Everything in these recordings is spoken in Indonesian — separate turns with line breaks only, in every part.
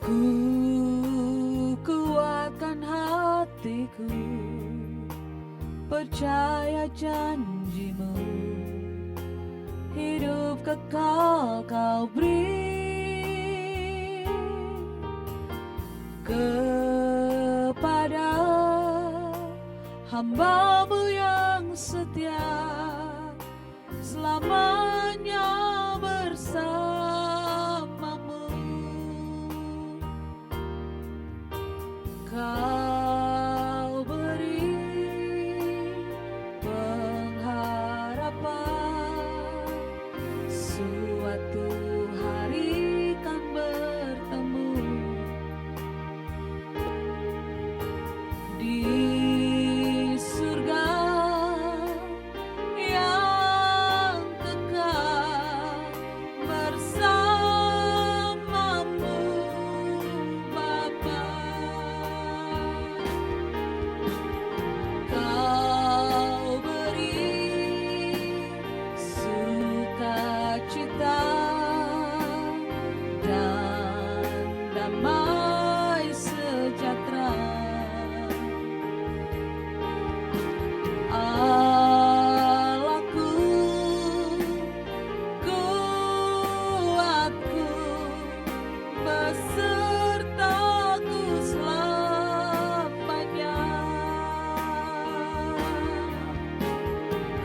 Ku kuatkan hatiku, percaya janjimu, hidup kekal kau beri kepada hamba-Mu yang setia, selamanya bersamamu. Kau beri pengharapan, suatu hari kan bertemu di surga yang kekal bersamamu, Bapa. Kau beri sukacita dan damai sejahtera. Allahku, kuatku, besertaku selamanya.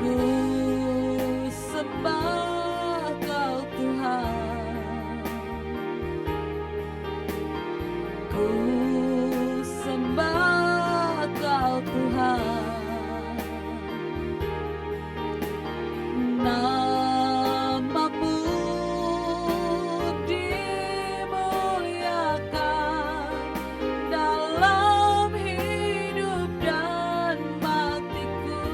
Ku sembah Kau Tuhan, ku sembah Kau Tuhan. Nama-Mu dimuliakan dalam hidup dan matiku.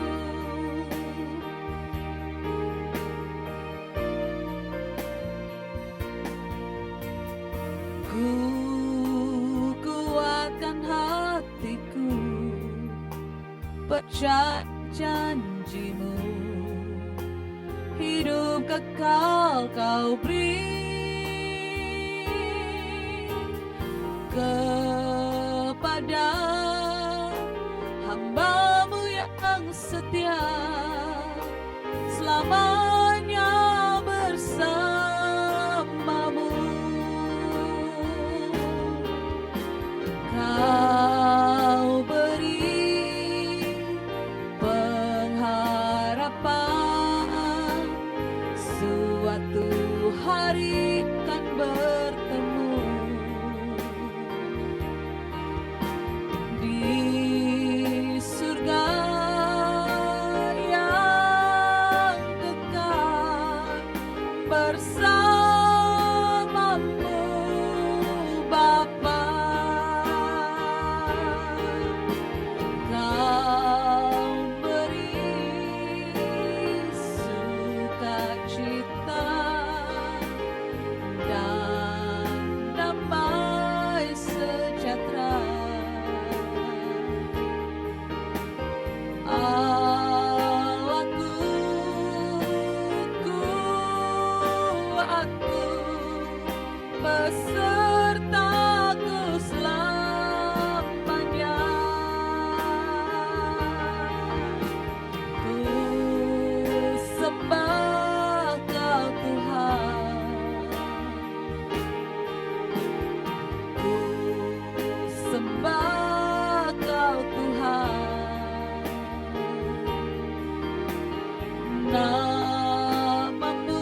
Ku kuatkan hatiku, percaya janji-Mu, hidup kekal Kau beri kepada hamba-Mu yang setia, selamanya bersamamu. Kau beri pengharapan, suatu hari kan bertemu di surga yang kekal bersamamu, Bapa. Kau beri sukacita dan damai sejahtera. Allahku, kuatku, besertaku selamanya. Ku sembah Kau Tuhan, ku sembah Kau Tuhan. Nama-Mu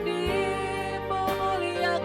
dimuliakan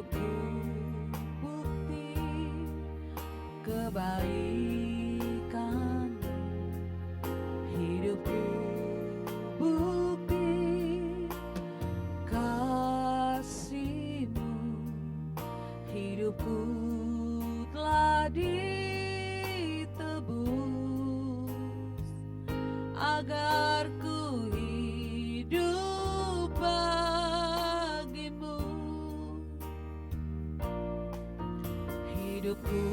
hidupku bukti kebaikan, hidupku bukti kasih-Mu, hidupku telah ditebus agar ku hidup bagi-Mu. Hidupku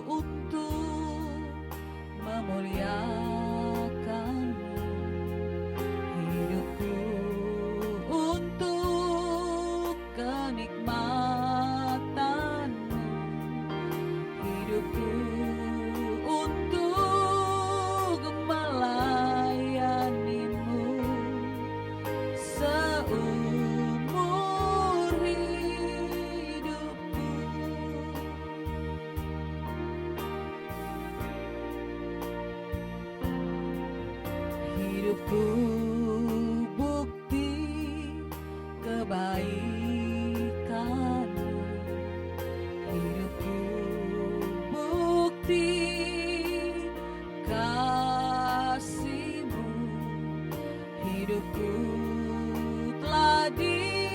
untuk memuliakan-Mu, hidupku untuk kenikmatan-Mu, hidupku untuk melayani-Mu seumur hidupku. Hidupku bukti kebaikan-Mu, hidupku bukti kasih-Mu, hidupku telah ditebus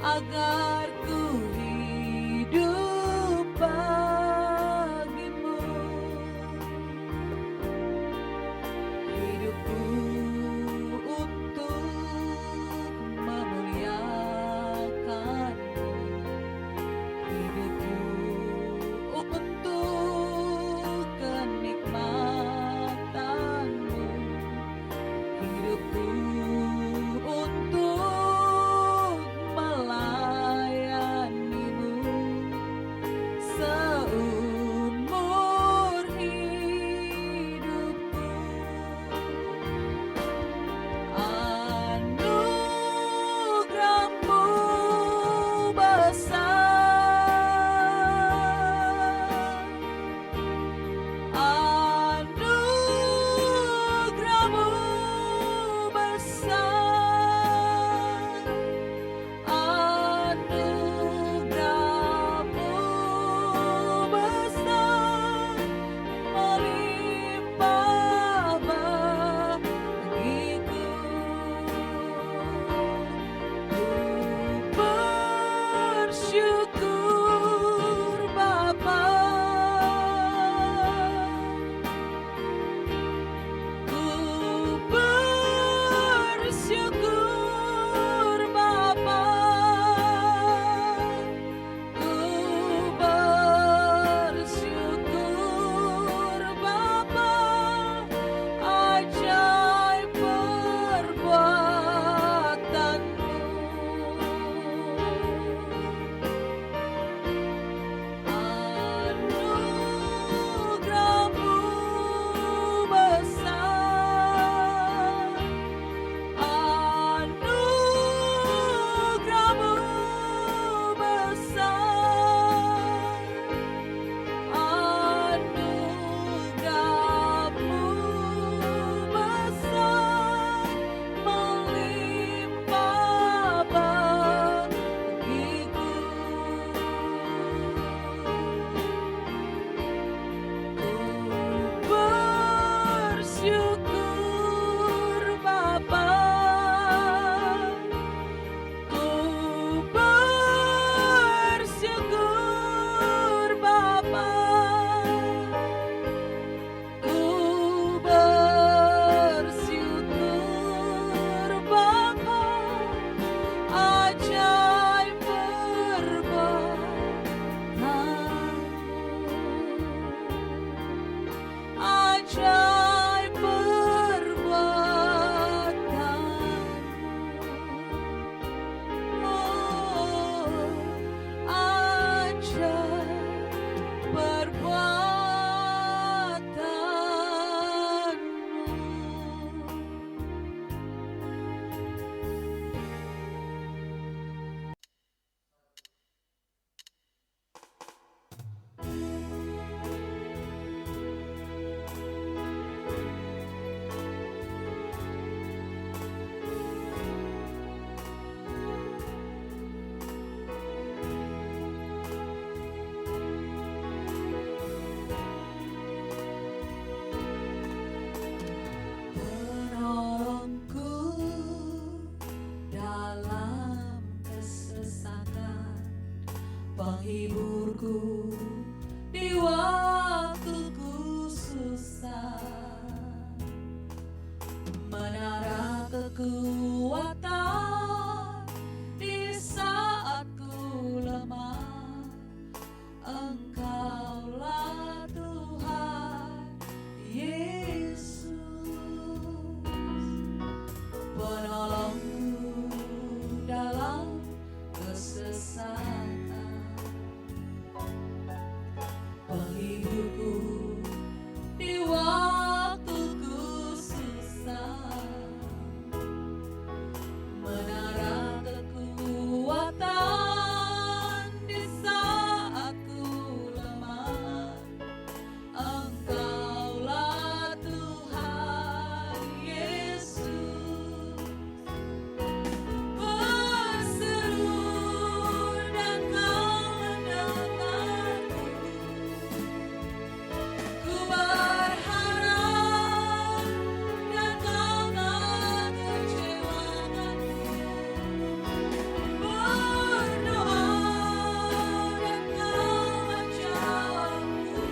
agar ku hidup bagi-Mu. Hidupku untuk memuliakan-Mu, hidupku untuk kenikmatan-Mu, hidupku untuk melayani-Mu penghiburku di waktuku susah, menara kekuatan di saat ku lemah. Engkaulah Tuhan Yesus, penolongku dalam kesesakan, penghiburku di waktuku susah, menara kekuatan di saat ku lemah. Engkaulah Tuhan Yesus, berseru dan Kau mendengarku. Ku berharap dan Kau tak kecewakanku. Berdoa dan Kau menjawabku.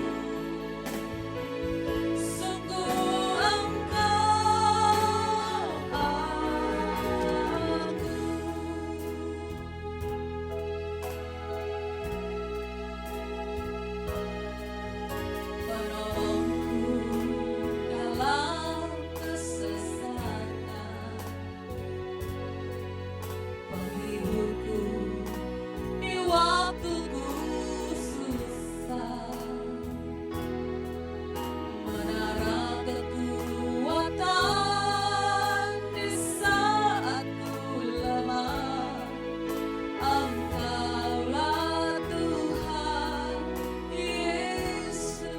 Sungguh Engkau penolongku dalam kesesakan, penghiburku di waktuku susah, menara kekuatan di saat ku lemah. Engkaulah Tuhan Yesus,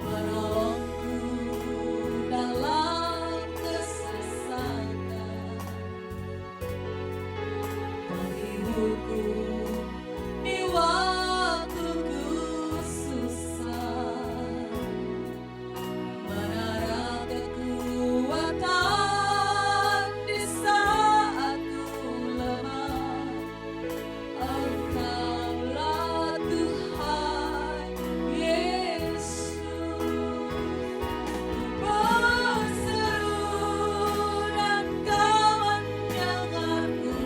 penolongku dalam kesesakan, penghiburku di waktuku susah, menara kekuatan di saat ku lemah. Engkaulah Tuhan Yesus, berseru dan Kau mendengarku.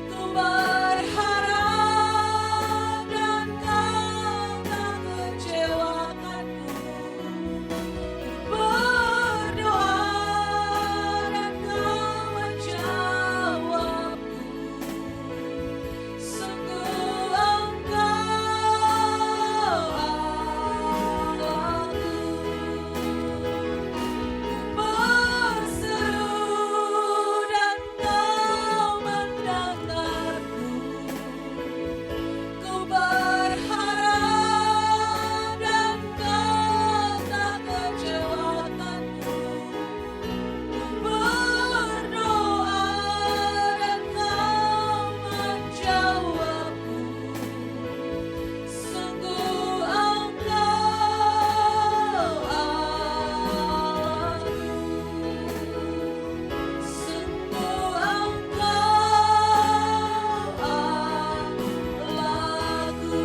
Ku berharap dan Kau tak kecewakanku. Berdoa dan Kau menjawabku. Sungguh Engkau Allahku, berseru dan Kau mendengarku. Ku berharap dan Kau tak kecewakanku. Berdoa dan Kau menjawabku. Sungguh Engkau Allahku, sungguh Engkau Allahku,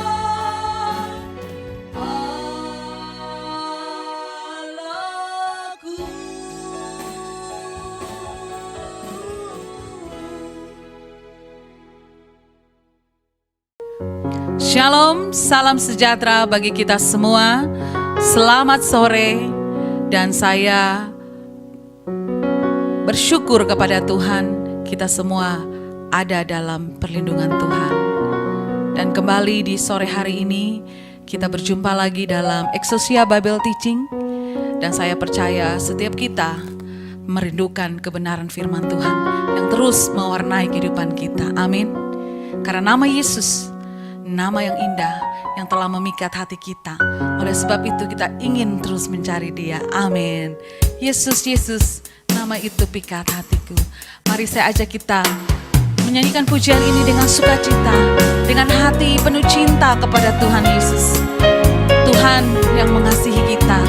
sungguh
Shalom, salam sejahtera bagi kita semua. Selamat sore, dan saya bersyukur kepada Tuhan kita semua ada dalam perlindungan Tuhan. Dan kembali di sore hari ini kita berjumpa lagi dalam Exousia Bible Teaching, dan saya percaya setiap kita merindukan kebenaran firman Tuhan yang terus mewarnai kehidupan kita. Amin. Karena nama Yesus, nama yang indah yang telah memikat hati kita. Oleh sebab itu kita ingin terus mencari Dia. Amin. Yesus, Yesus, nama itu pikat hatiku. Mari saya ajak kita menyanyikan pujian ini dengan sukacita, dengan hati penuh cinta kepada Tuhan Yesus, Tuhan yang mengasihi kita.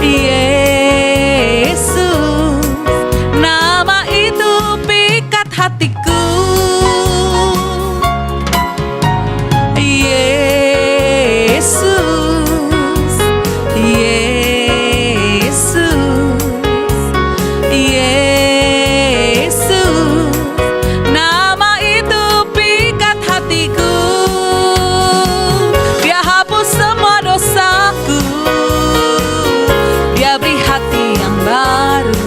Yesus, nama itu pikat hatiku. Yesus, Yesus, Yesus, nama itu pikat hatiku. Dia hapus semua dosaku, dia beri hati yang baru,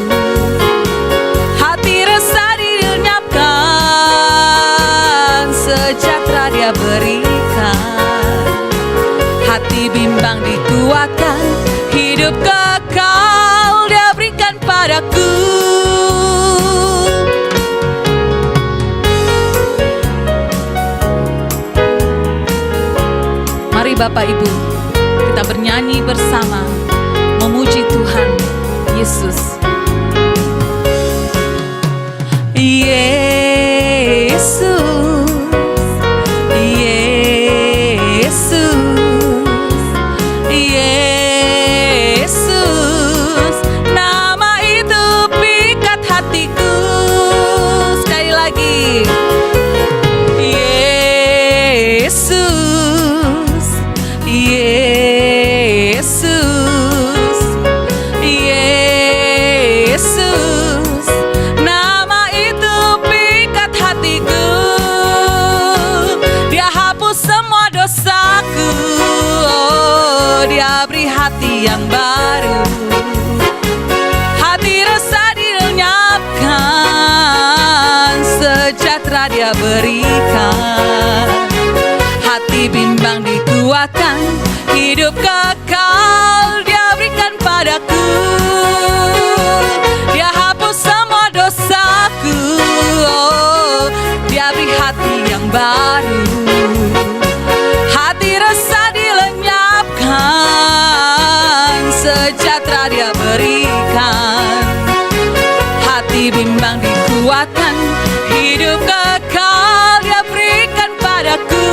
hati resah dilenyapkan, sejahtera dia berikan, hati bimbang dikuatkan, hidup kekal dia berikan padaku. Mari Bapak Ibu, kita bernyanyi bersama, memuji Tuhan Yesus. Yesus, Yesus, Yesus, nama itu pikat hatiku. Sekali lagi, Yesus, Yesus, Yesus, nama itu pikat hatiku. Dia hapus semua dosaku, oh, dia beri hati yang baru, hati resah dilenyapkan, sejahtera dia berikan, hati bimbang dikuatkan, hidup kekal dia berikan padaku. Dia hapus semua dosaku, oh, dia beri hati yang baru, hati resah dilenyapkan, sejahtera dia berikan, hati bimbang dikuatkan, hidup kekal dia berikan padaku.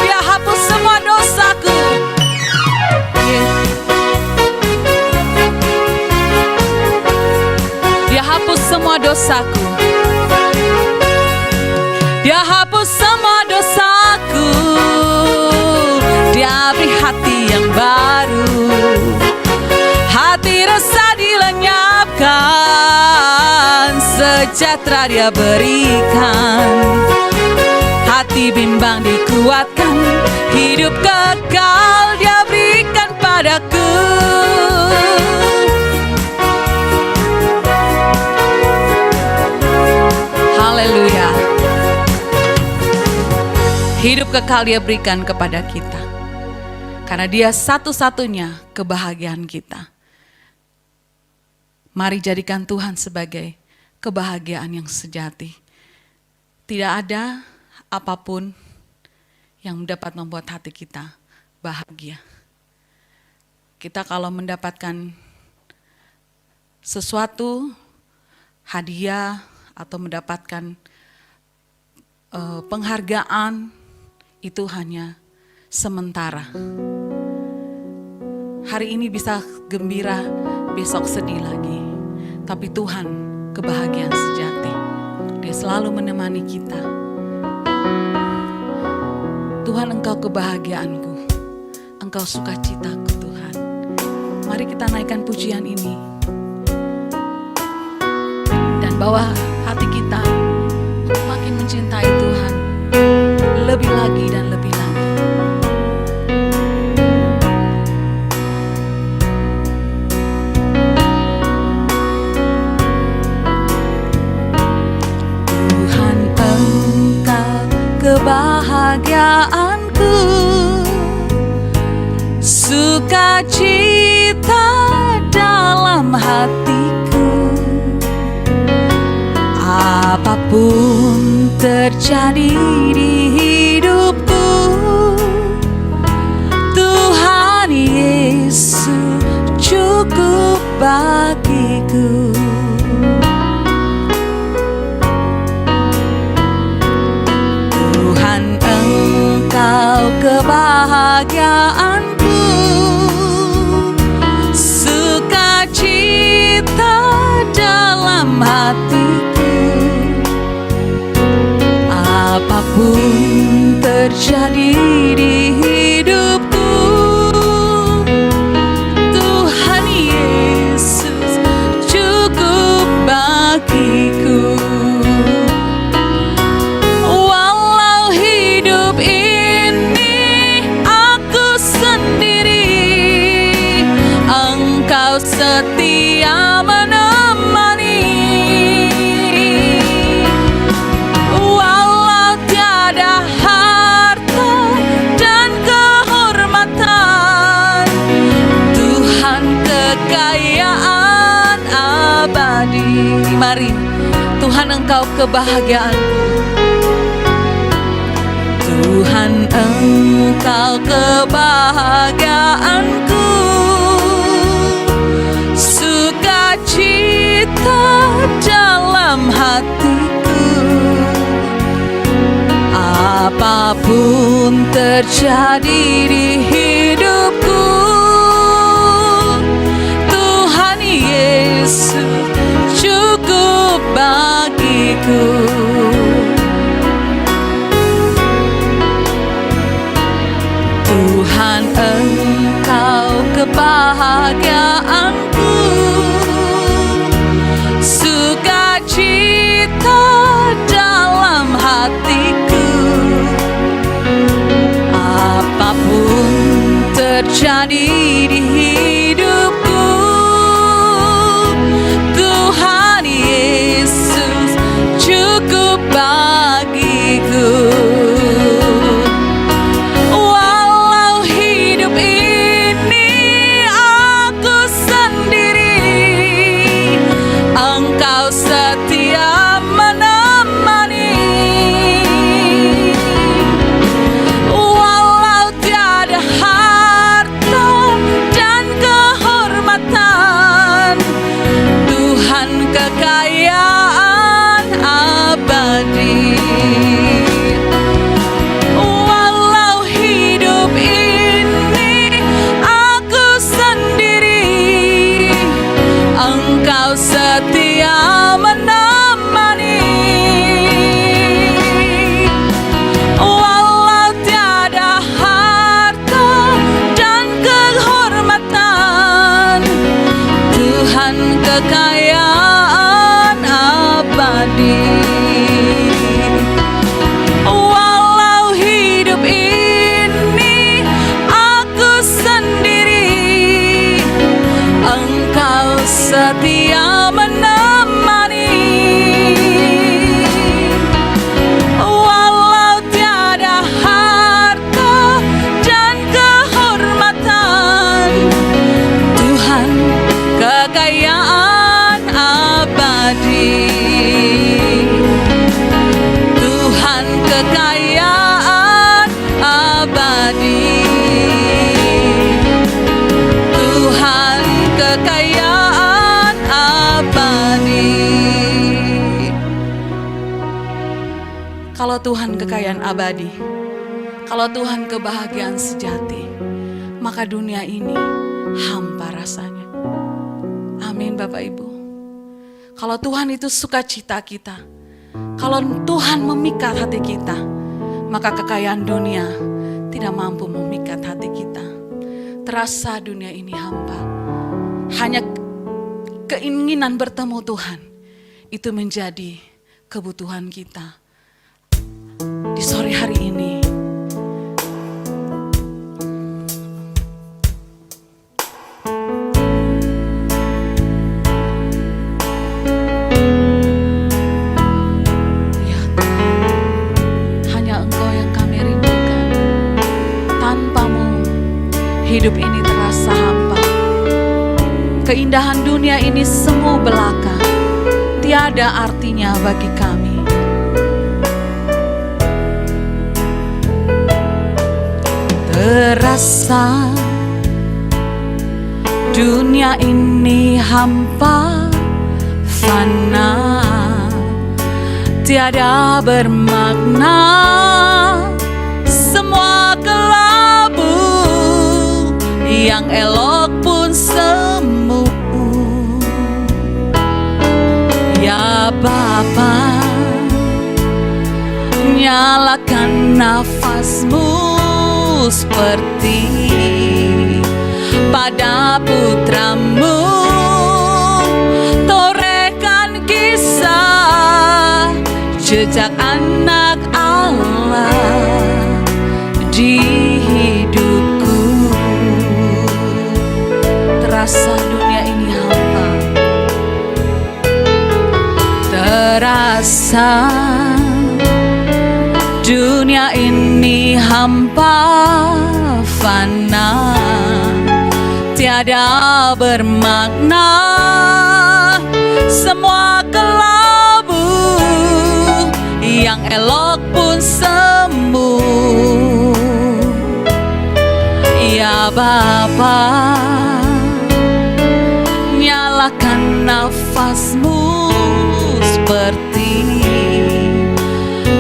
Dia hapus semua dosaku. Dia hapus semua dosaku. Dia hapus semua dosaku. Dia beri hati yang baru, hati resah dilenyapkan, sejahtera dia berikan, hati bimbang dikuatkan, hidup kekal dia berikan padaku. Haleluya. Hidup kekal dia berikan kepada kita, karena dia satu-satunya kebahagiaan kita. Mari jadikan Tuhan sebagai kebahagiaan yang sejati. Tidak ada apapun yang dapat membuat hati kita bahagia. Kita kalau mendapatkan sesuatu, hadiah, atau mendapatkan penghargaan, itu hanya sementara. Hari ini bisa gembira, besok sedih lagi. Tapi Tuhan kebahagiaan sejati. Dia selalu menemani kita. Tuhan, Engkau kebahagiaanku, Engkau sukacitaku Tuhan. Mari kita naikkan pujian ini dan bawa hati kita makin mencintai Tuhan lebih lagi dan lebih lagi. Tuhan, Engkau kebahagiaanku, sukacita dalam hatiku. Apapun terjadi di hidupku, Tuhan Yesus cukup bagiku. Tuhan, Engkau kebahagiaanku, suka Apapun terjadi di hidupku, Tuhan Yesus cukup bagiku. Walau hidup ini aku sendiri, Engkau setia menemani. Walau tiada harta dan kehormatan, Tuhan kekayaan abadi. Mari, Tuhan Engkau kebahagiaanku. Tuhan Engkau kebahagiaanku, sukacita dalam hatiku. Apapun terjadi di hidupku, Tuhan Yesus cukup bagiku. Tuhan Engkau kebahagiaanku, sukacita dalam hatiku. Apapun terjadi di hidupku, Tuhan Yesus cukup bagiku. Walau hidup ini aku sendiri, Engkau setia menemani. Walau tiada harta dan kehormatan, Tuhan kekayaan abadi. Walau hidup ini aku sendiri, Engkau setia menemani. Walau tiada harta dan kehormatan, Tuhan kekayaan abadi. Walau hidup ini aku sendiri, Engkau setia menemani. Walau tiada harta dan kehormatan, Tuhan kekayaan abadi. Tuhan kekayaan abadi. Tuhan kekayaan abadi. Kalau Tuhan kekayaan abadi, kalau Tuhan kebahagiaan sejati, maka dunia ini hampa rasanya. Amin Bapak Ibu. Kalau Tuhan itu sukacita kita, kalau Tuhan memikat hati kita, maka kekayaan dunia tidak mampu memikat hati kita. Terasa dunia ini hampa. Hanya keinginan bertemu Tuhan itu menjadi kebutuhan kita. Di sore hari ini, ya Tuhan, hanya Engkau yang kami rindukan. Tanpamu, hidup ini terasa hampa. Keindahan dunia ini semu belaka, tiada artinya bagi kami. Terasa dunia ini hampa, fana, tiada bermakna. Semua kelabu, yang elok pun semu. Ya Bapa, nyalakan nyalakan nafasmu seperti pada putramu. Torehkan kisah jejak anak Allah di hidupku. Terasa dunia ini hampa, terasa dunia ini hampa, fana, tiada bermakna, semua kelabu, yang elok pun semu. Ya Bapa, nyalakan nafasmu seperti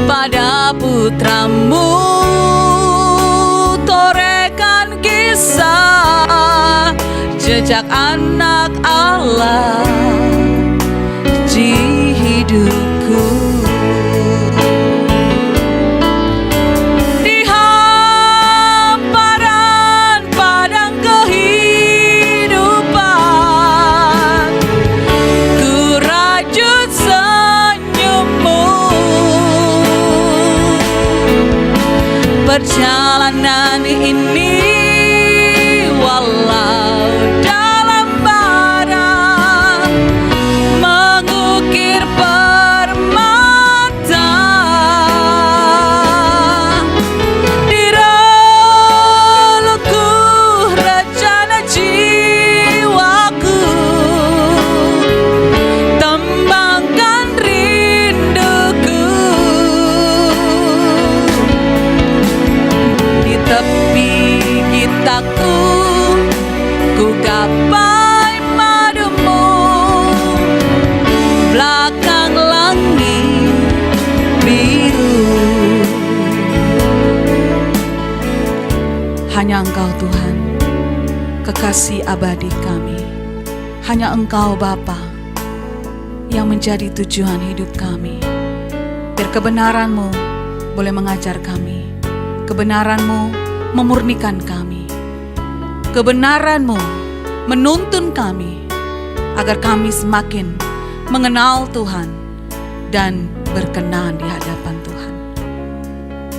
pada putramu. Torehkan kisah jejak anak Allah di hidupku. Di hamparan padang kehidupan, ku rajut senyummu. Perjalanan ini walau dalam bara, mengukir permata, di relutku rencana jiwaku, tembangkan rinduku. Di tepi gitaku ku gapai madumu, belakang langit biru. Hanya Engkau Tuhan, kekasih abadi kami. Hanya Engkau Bapa yang menjadi tujuan hidup kami. Biar kebenaran-Mu boleh mengajar kami, kebenaran-Mu memurnikan kami, kebenaran-Mu menuntun kami, agar kami semakin mengenal Tuhan dan berkenan di hadapan Tuhan.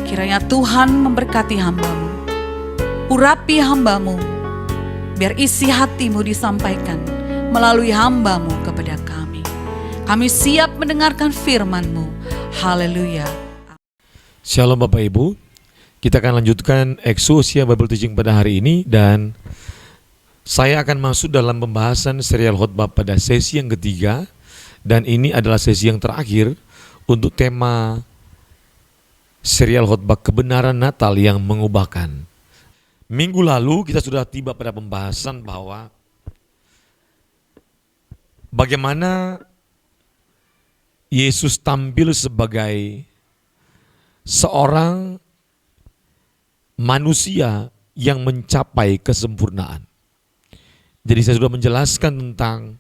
Kiranya Tuhan memberkati hamba-Mu, urapi hamba-Mu, biar isi hati-Mu disampaikan melalui hamba-Mu kepada kami. Kami siap mendengarkan firman-Mu. Haleluya.
Shalom Bapak Ibu, kita akan lanjutkan Exousia Bible Teaching pada hari ini, dan saya akan masuk dalam pembahasan serial khotbah pada sesi yang ketiga, dan ini adalah sesi yang terakhir untuk tema serial khotbah kebenaran Natal yang mengubahkan. Minggu lalu kita sudah tiba pada pembahasan bahwa bagaimana Yesus tampil sebagai seorang manusia yang mencapai kesempurnaan. Jadi saya sudah menjelaskan tentang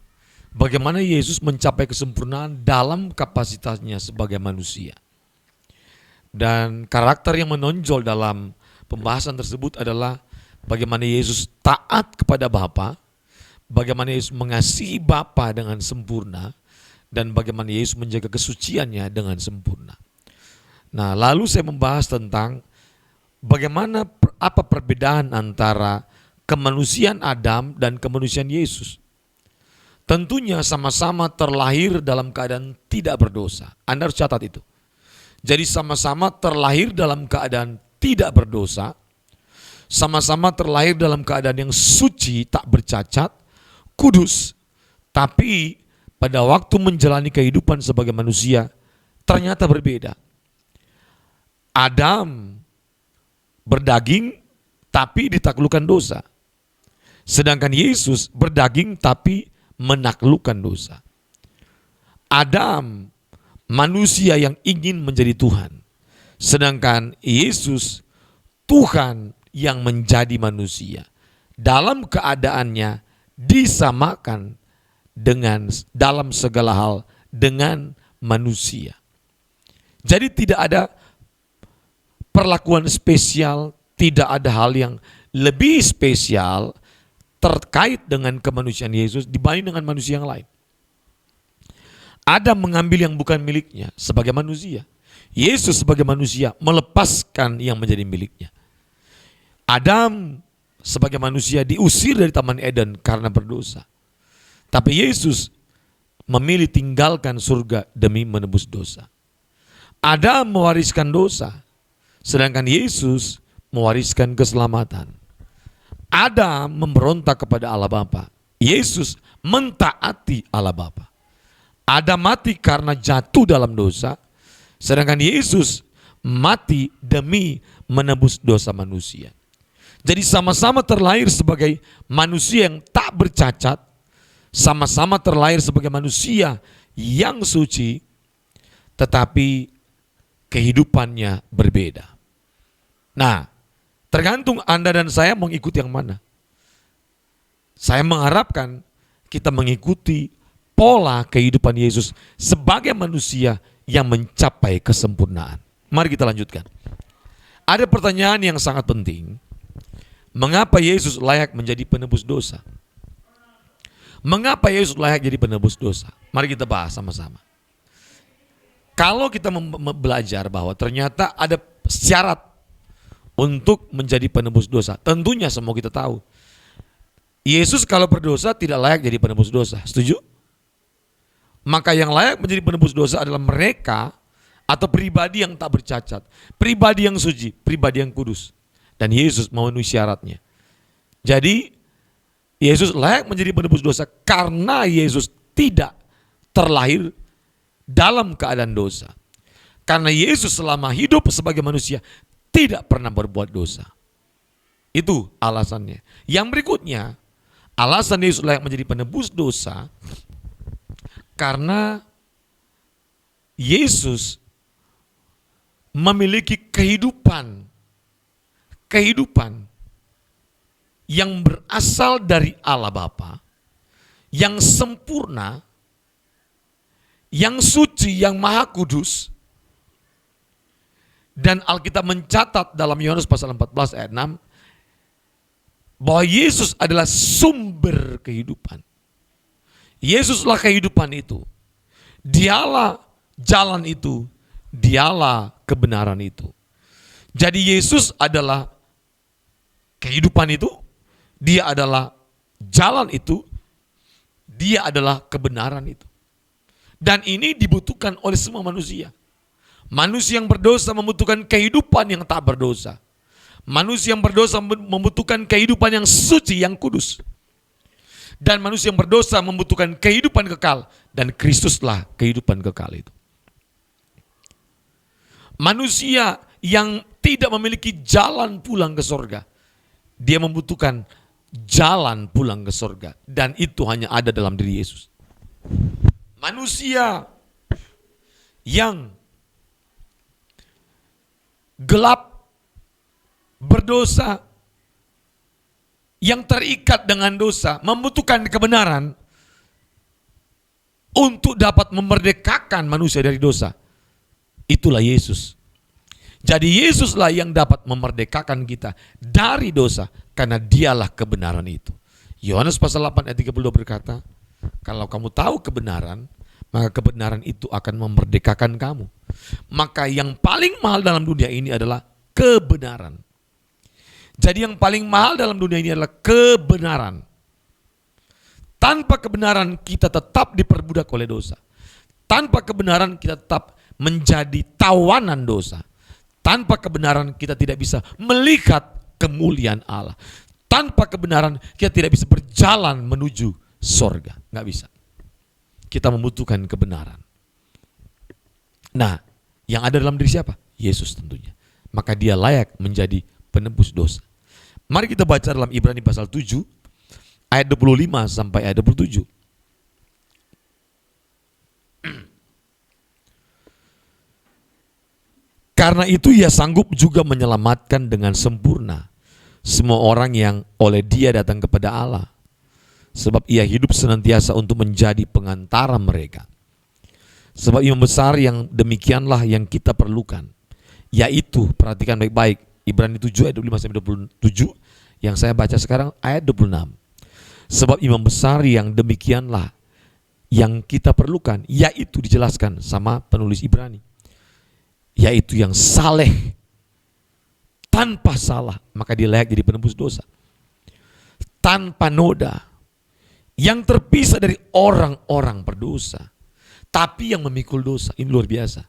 bagaimana Yesus mencapai kesempurnaan dalam kapasitasnya sebagai manusia. Dan karakter yang menonjol dalam pembahasan tersebut adalah bagaimana Yesus taat kepada Bapa, bagaimana Yesus mengasihi Bapa dengan sempurna, dan bagaimana Yesus menjaga kesuciannya dengan sempurna. Nah, lalu saya membahas tentang bagaimana apa perbedaan antara kemanusiaan Adam dan kemanusiaan Yesus. Tentunya sama-sama terlahir dalam keadaan tidak berdosa. Anda harus catat itu. Jadi sama-sama terlahir dalam keadaan tidak berdosa, sama-sama terlahir dalam keadaan yang suci, tak bercacat, kudus. Tapi pada waktu menjalani kehidupan sebagai manusia ternyata berbeda. Adam berdaging tapi ditaklukkan dosa. Sedangkan Yesus berdaging tapi menaklukkan dosa. Adam manusia yang ingin menjadi Tuhan. Sedangkan Yesus Tuhan yang menjadi manusia. Dalam keadaannya disamakan dengan dalam segala hal dengan manusia. Jadi tidak ada perlakuan spesial, tidak ada hal yang lebih spesial terkait dengan kemanusiaan Yesus dibanding dengan manusia yang lain. Adam mengambil yang bukan miliknya sebagai manusia. Yesus sebagai manusia melepaskan yang menjadi miliknya. Adam sebagai manusia diusir dari Taman Eden karena berdosa. Tapi Yesus memilih tinggalkan surga demi menebus dosa. Adam mewariskan dosa, sedangkan Yesus mewariskan keselamatan. Adam memberontak kepada Allah Bapa. Yesus mentaati Allah Bapa. Adam mati karena jatuh dalam dosa, sedangkan Yesus mati demi menebus dosa manusia. Jadi sama-sama terlahir sebagai manusia yang tak bercacat, sama-sama terlahir sebagai manusia yang suci, tetapi kehidupannya berbeda. Nah, tergantung Anda dan saya mau ikut yang mana. Saya mengharapkan kita mengikuti pola kehidupan Yesus sebagai manusia yang mencapai kesempurnaan. Mari kita lanjutkan. Ada pertanyaan yang sangat penting. Mengapa Yesus layak menjadi penebus dosa? Mengapa Yesus layak jadi penebus dosa? Mari kita bahas sama-sama. Kalau kita belajar bahwa ternyata ada syarat untuk menjadi penebus dosa, tentunya semua kita tahu. Yesus kalau berdosa tidak layak jadi penebus dosa. Setuju? Maka yang layak menjadi penebus dosa adalah mereka atau pribadi yang tak bercacat, pribadi yang suci, pribadi yang kudus. Dan Yesus memenuhi syaratnya. Jadi Yesus layak menjadi penebus dosa karena Yesus tidak terlahir dalam keadaan dosa. Karena Yesus selama hidup sebagai manusia tidak pernah berbuat dosa. Itu alasannya. Yang berikutnya, alasan Yesus layak menjadi penebus dosa karena Yesus memiliki kehidupan yang berasal dari Allah Bapa, yang sempurna, yang suci, yang maha kudus. Dan Alkitab mencatat dalam Yohanes pasal 14 ayat 6 bahwa Yesus adalah sumber kehidupan. Yesuslah kehidupan itu. Dialah jalan itu. Dialah kebenaran itu. Jadi Yesus adalah kehidupan itu. Dia adalah jalan itu. Dia adalah kebenaran itu. Dan ini dibutuhkan oleh semua manusia. Manusia yang berdosa membutuhkan kehidupan yang tak berdosa. Manusia yang berdosa membutuhkan kehidupan yang suci, yang kudus. Dan manusia yang berdosa membutuhkan kehidupan kekal. Dan Kristuslah kehidupan kekal itu. Manusia yang tidak memiliki jalan pulang ke surga, dia membutuhkan jalan pulang ke surga. Dan itu hanya ada dalam diri Yesus. Manusia yang gelap, berdosa, yang terikat dengan dosa, membutuhkan kebenaran untuk dapat memerdekakan manusia dari dosa. Itulah Yesus. Jadi Yesuslah yang dapat memerdekakan kita dari dosa, karena dialah kebenaran itu. Yohanes pasal 8 ayat 32 berkata, kalau kamu tahu kebenaran, maka kebenaran itu akan memerdekakan kamu. Maka yang paling mahal dalam dunia ini adalah kebenaran. Jadi yang paling mahal dalam dunia ini adalah kebenaran. Tanpa kebenaran kita tetap diperbudak oleh dosa. Tanpa kebenaran kita tetap menjadi tawanan dosa. Tanpa kebenaran kita tidak bisa melihat kemuliaan Allah. Tanpa kebenaran kita tidak bisa berjalan menuju sorga. Nggak bisa. Kita membutuhkan kebenaran. Nah, yang ada dalam diri siapa? Yesus tentunya. Maka dia layak menjadi penebus dosa. Mari kita baca dalam Ibrani pasal 7 ayat 25 sampai ayat 27. Karena itu ia sanggup juga menyelamatkan dengan sempurna semua orang yang oleh dia datang kepada Allah. Sebab ia hidup senantiasa untuk menjadi pengantara mereka. Sebab imam besar yang demikianlah yang kita perlukan, Yaitu, perhatikan baik-baik, Ibrani 7 ayat 25-27 yang saya baca sekarang ayat 26. Sebab imam besar yang demikianlah yang kita perlukan, yaitu dijelaskan sama penulis Ibrani, yaitu yang saleh, tanpa salah, maka dia layak jadi penebus dosa, tanpa noda, yang terpisah dari orang-orang berdosa, tapi yang memikul dosa. Ini luar biasa.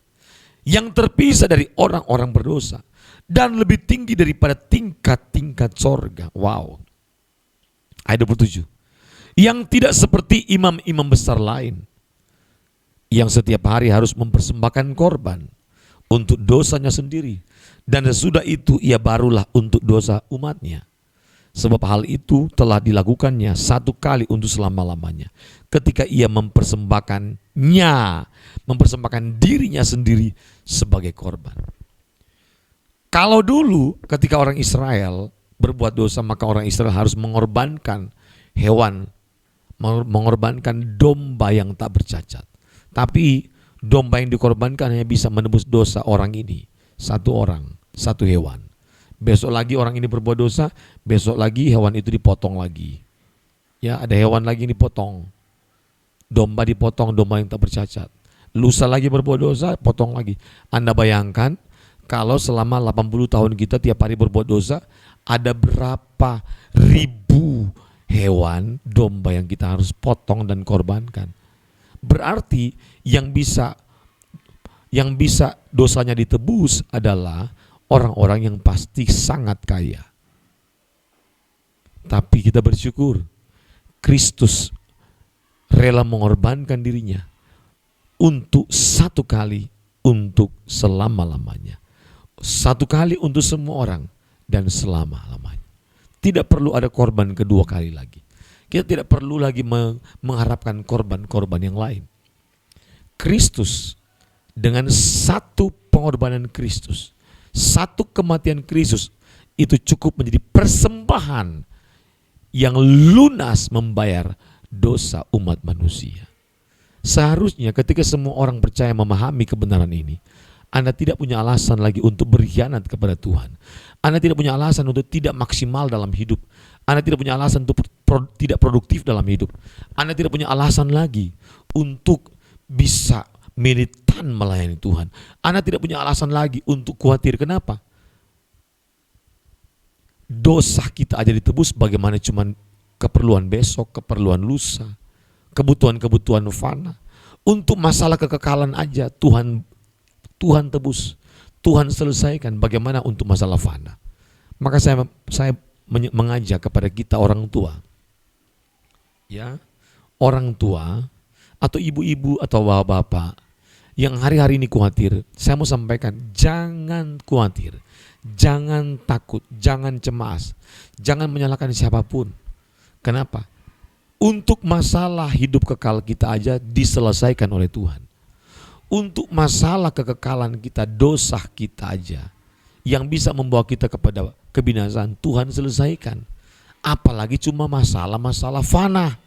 Yang terpisah dari orang-orang berdosa dan lebih tinggi daripada tingkat-tingkat sorga. Wow. Ayat 27. Yang tidak seperti imam-imam besar lain, yang setiap hari harus mempersembahkan korban untuk dosanya sendiri, dan sesudah itu ia barulah untuk dosa umatnya. Sebab hal itu telah dilakukannya satu kali untuk selama-lamanya, ketika ia mempersembahkan dirinya sendiri sebagai korban. Kalau dulu ketika orang Israel berbuat dosa, maka orang Israel harus mengorbankan hewan, mengorbankan domba yang tak bercacat. Tapi domba yang dikorbankan hanya bisa menebus dosa orang ini, satu orang, satu hewan. Besok lagi orang ini berbuat dosa, besok lagi hewan itu dipotong lagi. Ya, ada hewan lagi yang dipotong. Domba dipotong, domba yang tak bercacat. Lusa lagi berbuat dosa, potong lagi. Anda bayangkan kalau selama 80 tahun kita tiap hari berbuat dosa, ada berapa ribu hewan, domba yang kita harus potong dan korbankan. Berarti yang bisa dosanya ditebus adalah orang-orang yang pasti sangat kaya. Tapi kita bersyukur Kristus rela mengorbankan dirinya untuk satu kali, untuk selama-lamanya. Satu kali untuk semua orang dan selama-lamanya. Tidak perlu ada korban kedua kali lagi. Kita tidak perlu lagi mengharapkan korban-korban yang lain. Kristus, dengan satu pengorbanan Kristus, satu kematian Kristus, itu cukup menjadi persembahan yang lunas membayar dosa umat manusia. Seharusnya ketika semua orang percaya memahami kebenaran ini, Anda tidak punya alasan lagi untuk berkhianat kepada Tuhan. Anda tidak punya alasan untuk tidak maksimal dalam hidup. Anda tidak punya alasan untuk tidak produktif dalam hidup. Anda tidak punya alasan lagi untuk bisa militan melayani Tuhan. Anda tidak punya alasan lagi untuk khawatir. Kenapa? Dosa kita aja ditebus, bagaimana cuman keperluan besok, keperluan lusa, kebutuhan-kebutuhan fana. Untuk masalah kekekalan aja Tuhan tebus, Tuhan selesaikan. Bagaimana untuk masalah fana? Maka saya mengajak kepada kita orang tua, ya, orang tua atau ibu-ibu atau bapak-bapak yang hari-hari ini khawatir, saya mau sampaikan, jangan khawatir, jangan takut, jangan cemas, jangan menyalahkan siapapun. Kenapa? Untuk masalah hidup kekal kita aja diselesaikan oleh Tuhan. Untuk masalah kekekalan kita, dosa kita aja yang bisa membawa kita kepada kebinasaan, Tuhan selesaikan. Apalagi cuma masalah-masalah fana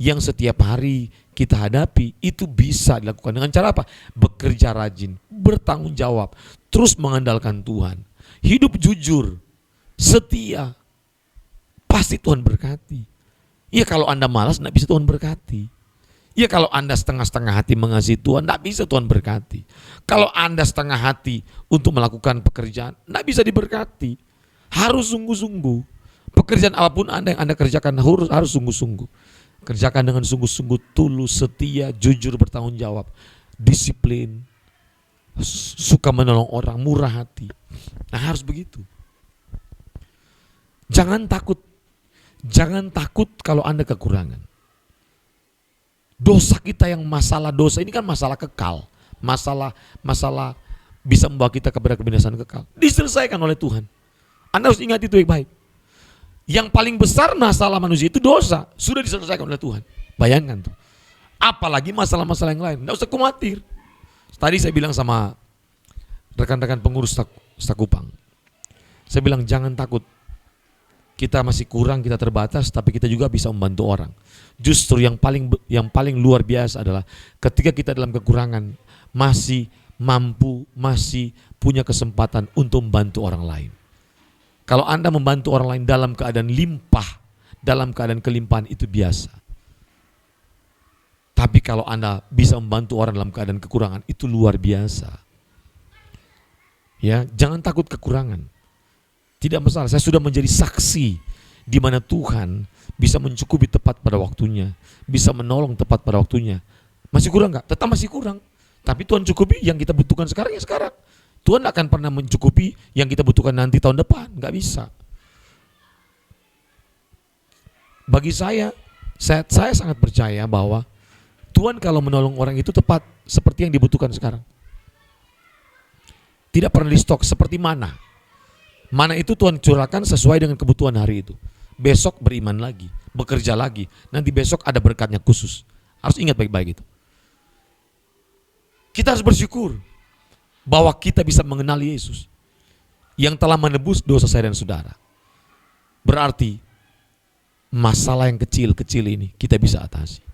yang setiap hari kita hadapi, itu bisa dilakukan dengan cara apa? Bekerja rajin, bertanggung jawab, terus mengandalkan Tuhan, hidup jujur, setia, pasti Tuhan berkati. Ya kalau Anda malas, tidak bisa Tuhan berkati. Ya kalau Anda setengah-setengah hati mengasihi Tuhan, tidak bisa Tuhan berkati. Kalau Anda setengah hati untuk melakukan pekerjaan, tidak bisa diberkati. Harus sungguh-sungguh. Pekerjaan apapun Anda yang Anda kerjakan harus sungguh-sungguh. Kerjakan dengan sungguh-sungguh, tulus, setia, jujur, bertanggung jawab, disiplin, suka menolong orang, murah hati. Nah harus begitu. Jangan takut. Jangan takut kalau Anda kekurangan. Dosa kita yang masalah dosa ini kan masalah kekal. Masalah bisa membawa kita kepada kebinasaan kekal. Diselesaikan oleh Tuhan. Anda harus ingat itu baik-baik. Yang paling besar masalah manusia itu dosa. Sudah diselesaikan oleh Tuhan. Bayangkan tuh. Apalagi masalah-masalah yang lain. Tidak usah khawatir. Tadi saya bilang sama rekan-rekan pengurus Stakupang. Saya bilang jangan takut. Kita masih kurang, kita terbatas, tapi kita juga bisa membantu orang. Justru yang paling luar biasa adalah ketika kita dalam kekurangan masih mampu, masih punya kesempatan untuk membantu orang lain. Kalau Anda membantu orang lain dalam keadaan limpah, dalam keadaan kelimpahan, itu biasa. Tapi kalau Anda bisa membantu orang dalam keadaan kekurangan, itu luar biasa. Ya, jangan takut kekurangan. Tidak masalah, saya sudah menjadi saksi di mana Tuhan bisa mencukupi tepat pada waktunya, bisa menolong tepat pada waktunya. Masih kurang nggak? Tetap masih kurang. Tapi Tuhan cukupi yang kita butuhkan sekarang ya sekarang. Tuhan akan pernah mencukupi yang kita butuhkan nanti tahun depan, nggak bisa. Bagi saya sangat percaya bahwa Tuhan kalau menolong orang itu tepat seperti yang dibutuhkan sekarang. Tidak pernah di stok seperti mana. Mana itu Tuhan curahkan sesuai dengan kebutuhan hari itu. Besok beriman lagi, bekerja lagi. Nanti besok ada berkatnya khusus. Harus ingat baik-baik itu. Kita harus bersyukur bahwa kita bisa mengenal Yesus yang telah menebus dosa saya dan saudara. Berarti masalah yang kecil-kecil ini kita bisa atasi.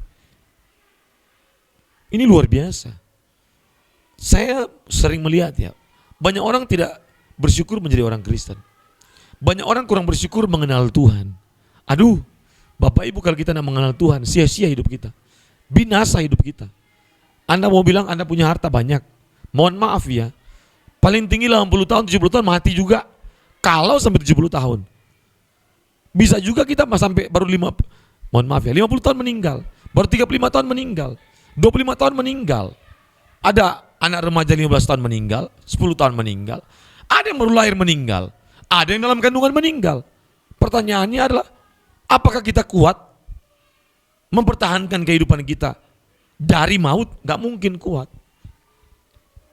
Ini luar biasa. Saya sering melihat ya, banyak orang tidak bersyukur menjadi orang Kristen. Banyak orang kurang bersyukur mengenal Tuhan. Aduh, Bapak Ibu, kalau kita tidak mengenal Tuhan, sia-sia hidup kita. Binasa hidup kita. Anda mau bilang Anda punya harta banyak. Mohon maaf ya, paling tinggi 80 tahun, 70 tahun mati juga. Kalau sampai 70 tahun. Bisa juga kita sampai baru 50 tahun meninggal. Baru 35 tahun meninggal. 25 tahun meninggal. Ada anak remaja 15 tahun meninggal, 10 tahun meninggal. Ada yang baru lahir meninggal. Ada yang dalam kandungan meninggal. Pertanyaannya adalah, apakah kita kuat mempertahankan kehidupan kita dari maut? Gak mungkin kuat.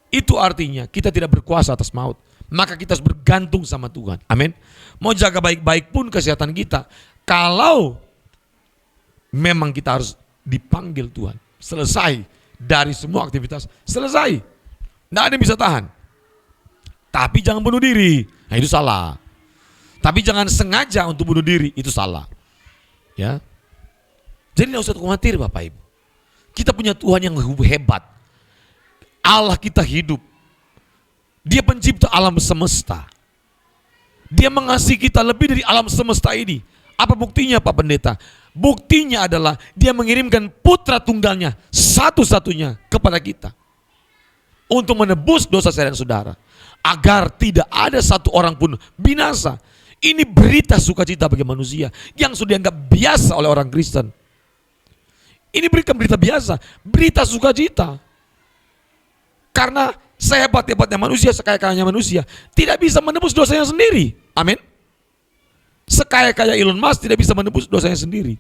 Itu artinya kita tidak berkuasa atas maut. Maka kita harus bergantung sama Tuhan. Amin. Mau jaga baik-baik pun kesehatan kita, kalau memang kita harus dipanggil Tuhan. Selesai dari semua aktivitas, selesai. Tidak ada yang bisa tahan. Tapi jangan bunuh diri, nah itu salah. Tapi jangan sengaja untuk bunuh diri, itu salah. Ya. Jadi tidak usah khawatir Bapak Ibu. Kita punya Tuhan yang hebat. Allah kita hidup. Dia pencipta alam semesta. Dia mengasihi kita lebih dari alam semesta ini. Apa buktinya Pak Pendeta? Buktinya adalah dia mengirimkan putra tunggalnya satu-satunya kepada kita. Untuk menebus dosa saya dan saudara. Agar tidak ada satu orang pun binasa. Ini berita sukacita bagi manusia yang sudah dianggap biasa oleh orang Kristen. Ini bukan berita biasa, berita sukacita. Karena sehebat-hebatnya manusia, sekaya-kayanya manusia, tidak bisa menebus dosanya sendiri. Amin. Sekaya-kaya Elon Musk tidak bisa menebus dosanya sendiri.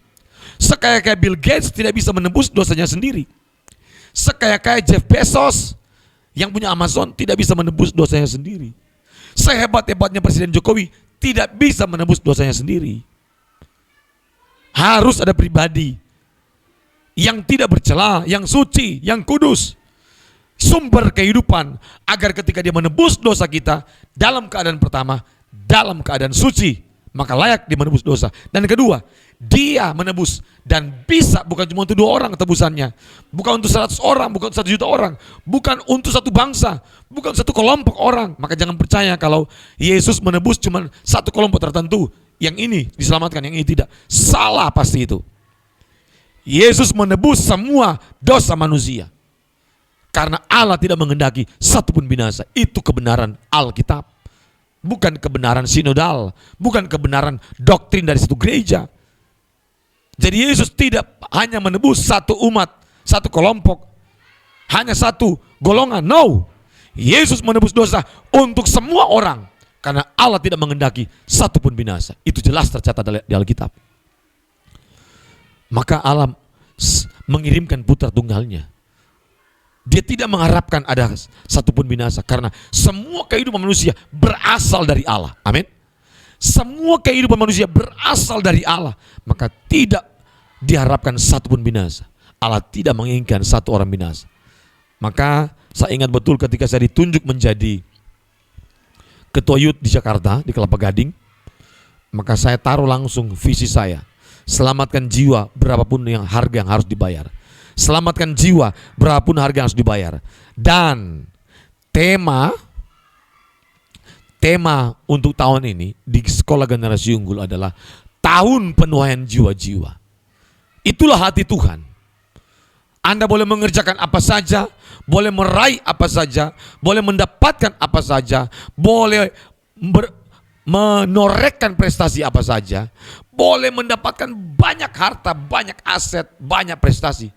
Sekaya-kaya Bill Gates tidak bisa menebus dosanya sendiri. Sekaya-kaya Jeff Bezos yang punya Amazon tidak bisa menebus dosanya sendiri. Sehebat-hebatnya Presiden Jokowi tidak bisa menebus dosanya sendiri. Harus ada pribadi yang tidak bercela, yang suci, yang kudus, sumber kehidupan, agar ketika dia menebus dosa kita dalam keadaan pertama, dalam keadaan suci, maka layak dia menebus dosa. Dan kedua, dia menebus dan bisa bukan cuma untuk 2 orang tebusannya, bukan untuk 100 orang, bukan untuk 1 juta orang, bukan untuk satu bangsa, bukan satu kelompok orang. Maka jangan percaya kalau Yesus menebus cuma satu kelompok tertentu, yang ini diselamatkan, yang ini tidak. Salah pasti itu. Yesus menebus semua dosa manusia. Karena Allah tidak menghendaki satupun binasa. Itu kebenaran Alkitab. Bukan kebenaran sinodal, bukan kebenaran doktrin dari satu gereja. Jadi Yesus tidak hanya menebus satu umat, satu kelompok, hanya satu golongan. No, Yesus menebus dosa untuk semua orang. Karena Allah tidak menghendaki satupun binasa. Itu jelas tercatat di Alkitab. Maka Allah mengirimkan putra tunggalnya. Dia tidak mengharapkan ada satupun binasa, karena semua kehidupan manusia berasal dari Allah. Amin. Semua kehidupan manusia berasal dari Allah, maka tidak diharapkan satupun binasa. Allah tidak menginginkan satu orang binasa. Maka saya ingat betul ketika saya ditunjuk menjadi ketua youth di Jakarta, di Kelapa Gading, maka saya taruh langsung visi saya, selamatkan jiwa berapapun harga yang harus dibayar. Selamatkan jiwa berapapun harga yang harus dibayar. Dan tema tema untuk tahun ini di Sekolah Generasi Unggul adalah tahun penuaian jiwa-jiwa. Itulah hati Tuhan. Anda boleh mengerjakan apa saja, boleh meraih apa saja, boleh mendapatkan apa saja, boleh menorehkan prestasi apa saja, boleh mendapatkan banyak harta, banyak aset, banyak prestasi.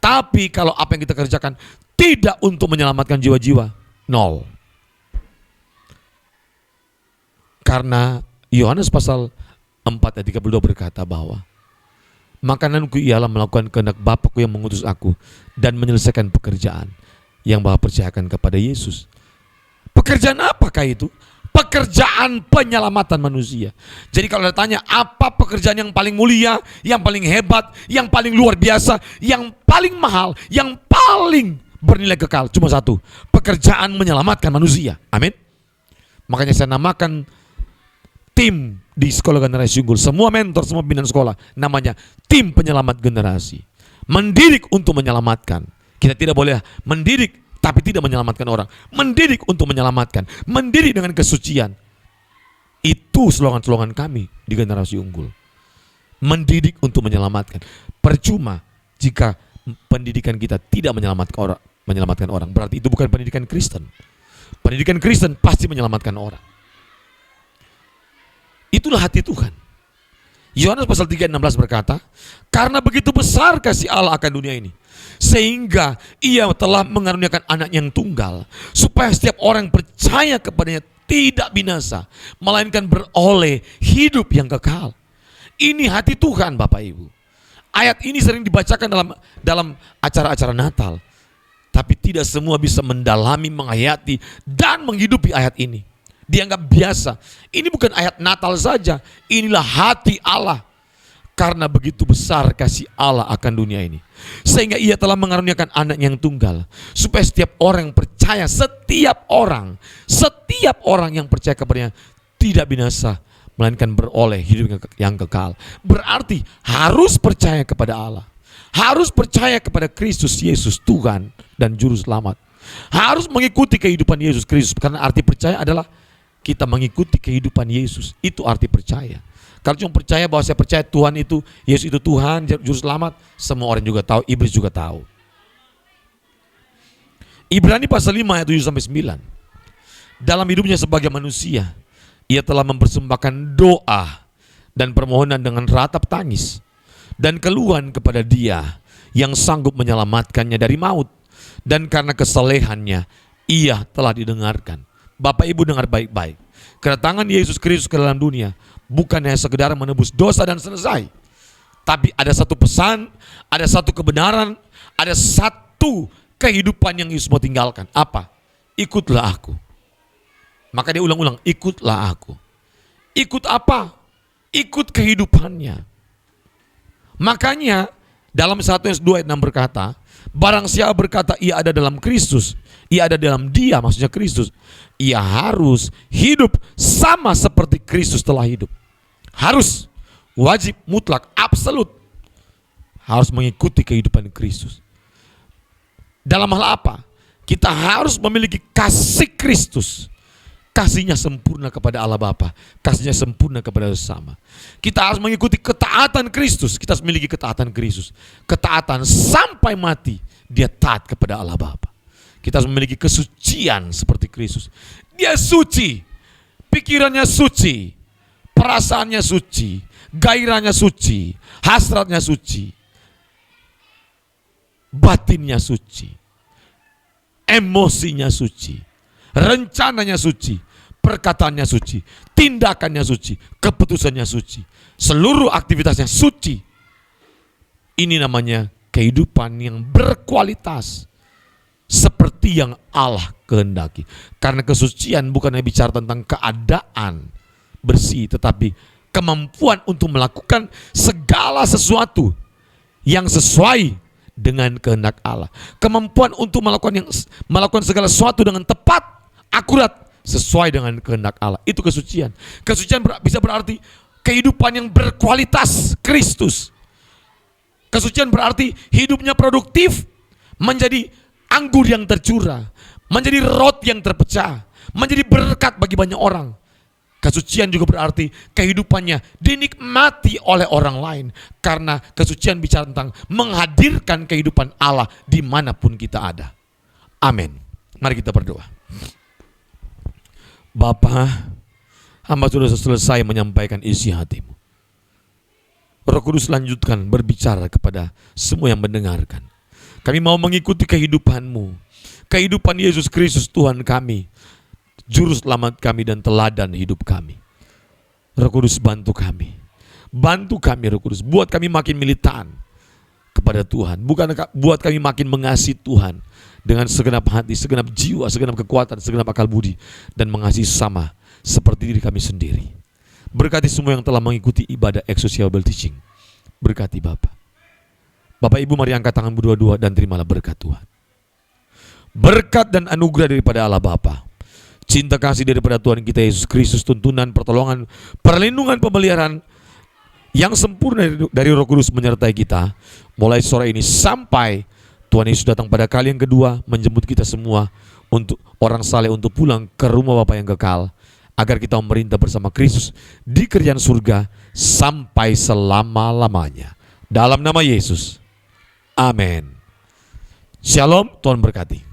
Tapi kalau apa yang kita kerjakan tidak untuk menyelamatkan jiwa-jiwa, nol. Karena Yohanes pasal 4 ayat 32 berkata bahwa makananku ialah melakukan kehendak Bapa-Ku yang mengutus aku dan menyelesaikan pekerjaan yang Bapa percayakan kepada Yesus. Pekerjaan apakah itu? Pekerjaan penyelamatan manusia. Jadi kalau ditanya apa pekerjaan yang paling mulia, yang paling hebat, yang paling luar biasa, yang paling mahal, yang paling bernilai kekal, cuma satu, pekerjaan menyelamatkan manusia. Amin. Makanya saya namakan tim di Sekolah Generasi Unggul, semua mentor, semua pimpinan sekolah, namanya tim penyelamat generasi. Mendidik untuk menyelamatkan. Kita tidak boleh mendidik tapi tidak menyelamatkan orang. Mendidik untuk menyelamatkan. Mendidik dengan kesucian. Itu slogan-slogan kami di Generasi Unggul. Mendidik untuk menyelamatkan. Percuma jika pendidikan kita tidak menyelamatkan orang. Berarti itu bukan pendidikan Kristen. Pendidikan Kristen pasti menyelamatkan orang. Itulah hati Tuhan. Yohanes pasal 3 ayat 16 berkata, karena begitu besar kasih Allah akan dunia ini, sehingga ia telah mengaruniakan anak yang tunggal, supaya setiap orang yang percaya kepadanya tidak binasa, melainkan beroleh hidup yang kekal. Ini hati Tuhan, Bapak Ibu. Ayat ini sering dibacakan dalam acara-acara Natal, tapi tidak semua bisa mendalami, menghayati, dan menghidupi ayat ini. Dianggap biasa. Ini bukan ayat Natal saja. Inilah hati Allah. Karena begitu besar kasih Allah akan dunia ini, sehingga ia telah mengaruniakan anak yang tunggal, supaya setiap orang yang percaya, setiap orang yang percaya kepadanya tidak binasa, melainkan beroleh hidup yang kekal. Berarti harus percaya kepada Allah. Harus percaya kepada Kristus Yesus, Tuhan dan Juru Selamat. Harus mengikuti kehidupan Yesus Kristus. Karena arti percaya adalah kita mengikuti kehidupan Yesus. Itu arti percaya. Kalau cuma percaya bahwa saya percaya Tuhan itu, Yesus itu Tuhan, Juru Selamat, semua orang juga tahu, iblis juga tahu. Ibrani pasal 5 ayat 7-9. Dalam hidupnya sebagai manusia, ia telah mempersembahkan doa dan permohonan dengan ratap tangis dan keluhan kepada Dia yang sanggup menyelamatkannya dari maut, dan karena kesalehannya ia telah didengarkan. Bapak Ibu dengar baik-baik. Kedatangan Yesus Kristus ke dalam dunia bukan hanya sekedar menebus dosa dan selesai. Tapi ada satu pesan, ada satu kebenaran, ada satu kehidupan yang Yesus mau tinggalkan. Apa? Ikutlah aku. Maka dia ulang-ulang, ikutlah aku. Ikut apa? Ikut kehidupannya. Makanya dalam 1 Yohanes 2 ayat 6 berkata, barang siapa berkata ia ada dalam Kristus, ia ada dalam Dia, maksudnya Kristus, ia harus hidup sama seperti Kristus telah hidup. Harus, wajib, mutlak, absolut. Harus mengikuti kehidupan Kristus. Dalam hal apa? Kita harus memiliki kasih Kristus. Kasihnya sempurna kepada Allah Bapa, kasihnya sempurna kepada sesama. Kita harus mengikuti ketaatan Kristus. Kita harus memiliki ketaatan Kristus. Ketaatan sampai mati, dia taat kepada Allah Bapa. Kita harus memiliki kesucian seperti Kristus. Dia suci, pikirannya suci, perasaannya suci, gairahnya suci, hasratnya suci, batinnya suci, emosinya suci, rencananya suci, perkataannya suci, tindakannya suci, keputusannya suci, seluruh aktivitasnya suci. Ini namanya kehidupan yang berkualitas, seperti yang Allah kehendaki. Karena kesucian bukan hanya bicara tentang keadaan bersih, tetapi kemampuan untuk melakukan segala sesuatu yang sesuai dengan kehendak Allah. Kemampuan untuk melakukan segala sesuatu dengan tepat, akurat, sesuai dengan kehendak Allah. Itu kesucian. Kesucian bisa berarti kehidupan yang berkualitas Kristus. Kesucian berarti hidupnya produktif, menjadi anggur yang tercurah, menjadi roti yang terpecah, menjadi berkat bagi banyak orang. Kesucian juga berarti kehidupannya dinikmati oleh orang lain. Karena kesucian bicara tentang menghadirkan kehidupan Allah dimanapun kita ada. Amin. Mari kita berdoa. Bapa, hamba sudah selesai menyampaikan isi hatimu. Roh Kudus lanjutkan berbicara kepada semua yang mendengarkan. Kami mau mengikuti kehidupan-Mu. Kehidupan Yesus Kristus Tuhan kami. Juru selamat kami dan teladan hidup kami. Roh Kudus bantu kami. Bantu kami Roh Kudus. Buat kami makin militan kepada Tuhan. Bukan buat kami makin mengasihi Tuhan. Dengan segenap hati, segenap jiwa, segenap kekuatan, segenap akal budi. Dan mengasihi sama seperti diri kami sendiri. Berkati semua yang telah mengikuti ibadah Exousia Bible Teaching. Berkati Bapak. Bapak Ibu mari angkat tangan berdua-dua dan terimalah berkat Tuhan. Berkat dan anugerah daripada Allah Bapa, cinta kasih daripada Tuhan kita Yesus Kristus, tuntunan, pertolongan, perlindungan, pemeliharaan yang sempurna dari Roh Kudus menyertai kita mulai sore ini sampai Tuhan Yesus datang pada kali yang kedua menjemput kita semua untuk orang saleh untuk pulang ke rumah Bapa yang kekal, agar kita memerintah bersama Kristus di kerajaan surga sampai selama-lamanya. Dalam nama Yesus. Amin. Shalom, Tuhan berkati.